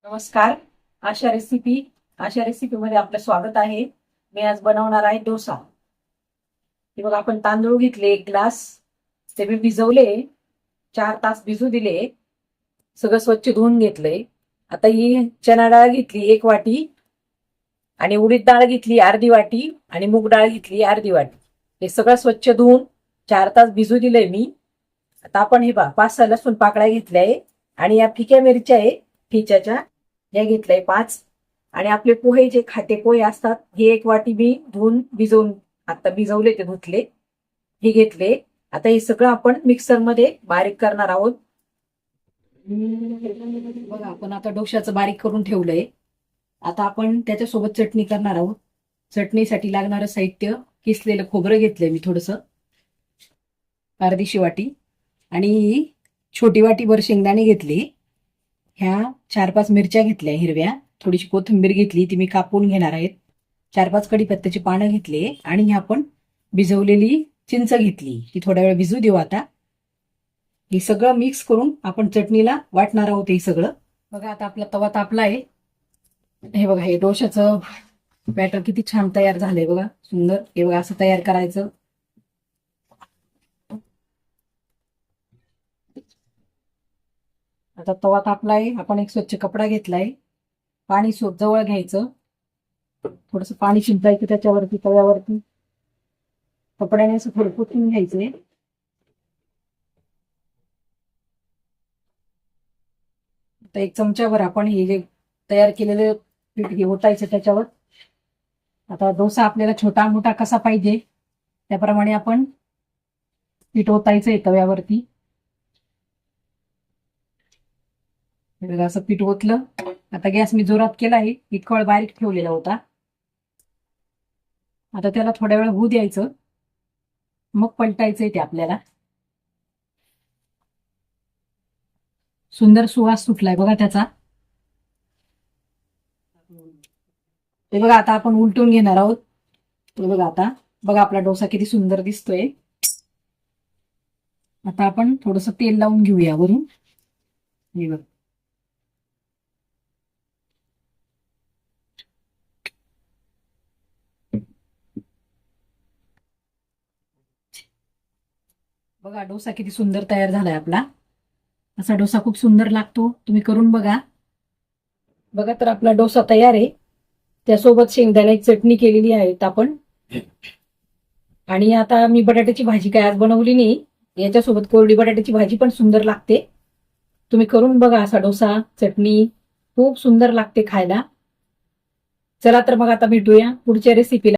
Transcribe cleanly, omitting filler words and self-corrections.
नमस्कार. आशा रेसिपी मध्ये आपलं स्वागत आहे. मी आज बनवणार आहे डोसा. हे बघा, आपण तांदूळ घेतले 1 ग्लास, ते मी भिजवले, 4 तास भिजू दिले, सगळं स्वच्छ धुवून घेतलंय. आता ही चना डाळ घेतली 1 वाटी आणि उडीद डाळ घेतली अर्धी वाटी आणि मूग डाळ घेतली अर्धी वाटी. हे सगळं स्वच्छ धुवून 4 तास भिजू दिलंय मी. आता आपण हे 5-6 लसूण पाकळ्या घेतल्या आणि या फिक्या मिरच्या आहे ठिच्याच्या, या घेतलंय 5. आणि आपले पोहे जे खाते पोहे असतात, हे 1 वाटी मी धुवून भिजवून आता भिजवले, ते धुतले, हे घेतले. आता हे सगळं आपण मिक्सर मध्ये बारीक करणार आहोत. बघा, आपण आता डोश्याचं बारीक करून ठेवलंय. आता आपण त्याच्यासोबत चटणी करणार आहोत. चटणीसाठी लागणारं साहित्य: किसलेलं खोबरं घेतलंय मी थोडस, अर्धीशी वाटी, आणि छोटी वाटीभर शेंगदाणे घेतले. ह्या 4-5 मिरच्या घेतल्या हिरव्या, थोडीशी कोथिंबीर घेतली, ती मी कापून घेणार आहेत. 4-5 कढीपत्त्याची पानं घेतली आणि ही आपण भिजवलेली चिंच घेतली, ती थोड्या वेळ भिजू देऊ. आता हे सगळं मिक्स करून आपण चटणीला वाटणार आहोत. हे सगळं बघा, आता आपला तवा तापला आहे. हे बघा, हे डोशाचं बॅटर किती छान तयार झालंय बघा, सुंदर. हे बघा, असं तयार करायचं. आता तवा तापलाय, आपण एक स्वच्छ कपडा घेतलाय, पाणी जवळ घ्यायचं, थोडस पाणी शिंपडायचं त्याच्यावरती, तव्यावरती कपड्याने असं थोडं पुसून घ्यायचंय. आता 1 चमच्यावर आपण हे जे तयार केलेलं पीठ हे ओतायचं त्याच्यावर. आता डोसा आपल्याला छोटा मोठा कसा पाहिजे त्याप्रमाणे आपण पीठ ओतायचंय तव्यावरती. असं पीठ ओतलं. आता गॅस मी जोरात केला आहे, इतका वेळ बारीक ठेवलेला होता. आता त्याला थोड्या वेळ होऊ द्यायचं, मग पलटायचंय ते आपल्याला. सुंदर सुवास सुटलाय बघा त्याचा. ते बघा, आता आपण उलटून घेणार आहोत. ते बघा, आता बघा आपला डोसा किती सुंदर दिसतोय. आता आपण थोडस तेल लावून घेऊया वरून. हे बघ, बघा डोसा किती सुंदर तयार झालाय आपला. असा डोसा खूप सुंदर लागतो, तुम्ही करून बघा. बघा, तर आपला डोसा तयार आहे. त्यासोबत शेंगदाण्याची चटणी केलेली आहे आपण. आणि आता मी बटाट्याची भाजी काय आज बनवली नाही, याच्यासोबत कोरडी बटाट्याची भाजी पण सुंदर लागते. तुम्ही करून बघा असा डोसा, चटणी खूप सुंदर लागते खायला. चला तर मग आता भेटूया पुढच्या रेसिपीला.